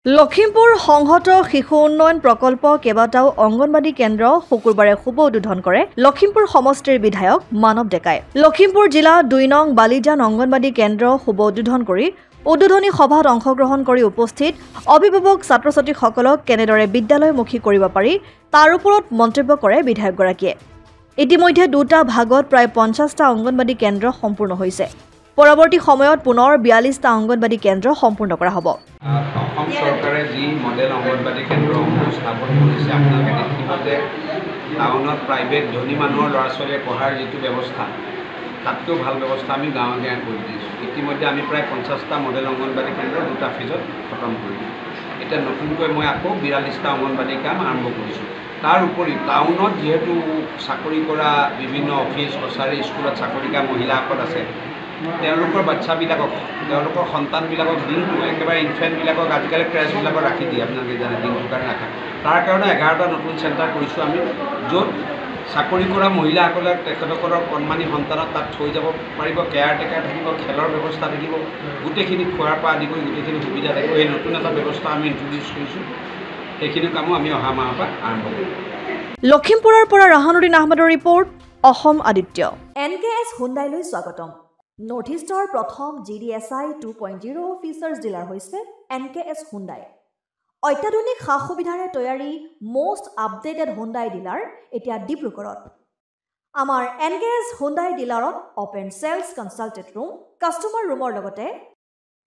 লখিমপুৰ সংহত শিশু উন্নয়ন প্ৰকল্প কেইবাটাও অংগনবাদী কেন্দ্ৰ শুকুৰবাৰে শুভ উদ্বোধন কৰে লখিমপুৰ সমষ্টিৰ বিধায়ক মানৱ ডেকাই। লখিমপুৰ জিলা ২ নং বালিজান অংগনবাদী কেন্দ্ৰ শুভ উদ্বোধন কৰি উদ্বোধনী সভাত অংশগ্ৰহণ কৰি উপস্থিত অভিভাৱক ছাত্ৰ-ছাত্ৰীসকলক কেনেদৰে বিদ্যালয়মুখী কৰিব পাৰি তাৰ ওপৰত মন্তব্য কৰে বিধায়কগৰাকীয়ে। ইতিমধ্যে দুটা ভাগত প্ৰায় ৫০টা অংগনবাদী কেন্দ্ৰ সম্পূৰ্ণ হৈছে। পৰৱৰ্তী সময়ত পুনৰ ৪২টা অংগনবাদী কেন্দ্ৰ সম্পূৰ্ণ কৰা হ'ব। অসম চৰকাৰে যি মডেল অংগনবাদী কেন্দ্ৰসমূহ স্থাপন কৰিছে, আপোনালোকে দেখিব যে টাউনত প্ৰাইভেট ধনী মানুহৰ ল'ৰা ছোৱালীয়ে পঢ়াৰ যিটো ব্যৱস্থা, তাতকৈও ভাল ব্যৱস্থা আমি গাঁৱে গাঁৱে কৰি দিছোঁ। ইতিমধ্যে আমি প্ৰায় ৫০টা মডেল অংগনবাদী কেন্দ্ৰ দুটা ফেজত খতম কৰিলোঁ। এতিয়া নতুনকৈ মই আকৌ ৪২টা অংগনবাদী কাম আৰম্ভ কৰিছোঁ। তাৰ উপৰি টাউনত যিহেতু চাকৰি কৰা বিভিন্ন অফিচ কছাৰী স্কুলত চাকৰি কৰা মহিলাসকল আছে, তেওঁলোকৰ বাচ্চাবিলাকক তেওঁলোকৰ সন্তানবিলাকক দিনটো একেবাৰে ইনফেণ্টবিলাকক আজিকালি ক্ৰেছবিলাকক ৰাখি দিয়ে, আপোনালোকে জানে দিনটোৰ কাৰণে ৰাখে। তাৰ কাৰণে 11টা নতুন চেণ্টাৰ কৰিছোঁ আমি, য'ত চাকৰি কৰা মহিলাসকলে তেখেতসকলৰ কণমানি সন্তানক তাত থৈ যাব পাৰিব, কেয়াৰ টেকাৰ থাকিব, খেলৰ ব্যৱস্থা থাকিব, গোটেইখিনি খোৱাৰ পৰা আদি কৰি গোটেইখিনি সুবিধা থাকিব। এই নতুন এটা ব্যৱস্থা আমি ইণ্ট্ৰডিউচ কৰিছোঁ। সেইখিনি কামো আমি অহা মাহৰ পৰা আৰম্ভ কৰিম। লখিমপুৰৰ পৰা ৰাহানুদ্দিন আহমেদৰ ৰিপৰ্ট, অসম আদিত্য। NKS হুণ্ডাইলৈ স্বাগতম। নৰ্থ ইষ্টৰ প্ৰথম GDSI 2.0 ফিচাৰ্ছ ডিলাৰ হৈছে NKS হুণ্ডাই। অত্যাধুনিক সা সুবিধাৰে তৈয়াৰী মষ্ট আপডেটেড হুণ্ডাই ডিলাৰ এতিয়া ডিব্ৰুগড়ত। আমাৰ NKS হুণ্ডাই ডিলাৰত open sales consulted room, customer ৰুমৰ লগতে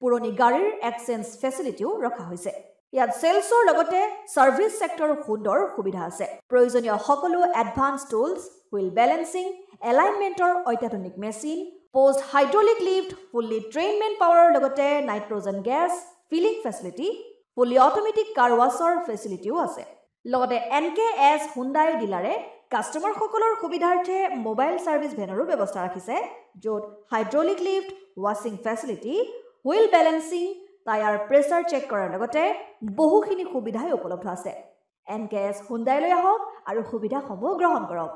পুৰণি গাড়ীৰ এক্সচেঞ্জ ফেচিলিটিও ৰখা হৈছে। ইয়াত চেলছৰ লগতে ছাৰ্ভিচ ছেক্টৰৰ সুন্দৰ সুবিধা আছে। প্ৰয়োজনীয় সকলো এডভান্স টুলছ, হুইল বেলেন্সিং, এলাইনমেণ্টৰ অত্যাধুনিক machine, post hydraulic lift, fully train মেন পাৱাৰৰ লগতে nitrogen gas filling facility, fully automatic car ৱাছৰ ফেচিলিটিও আছে। লগতে NKS হুণ্ডাই ডিলাৰে কাষ্টমাৰসকলৰ সুবিধাৰ্থে মোবাইল ছাৰ্ভিচ ভেনৰো ব্যৱস্থা ৰাখিছে, য'ত হাইড্ৰলিক লিফ্ট, ৱাছিং facility, wheel balancing, tyre pressure check কৰাৰ লগতে বহুখিনি সুবিধাই উপলব্ধ আছে। NKS হুণ্ডাইলৈ আহক আৰু সুবিধাসমূহ গ্ৰহণ কৰক।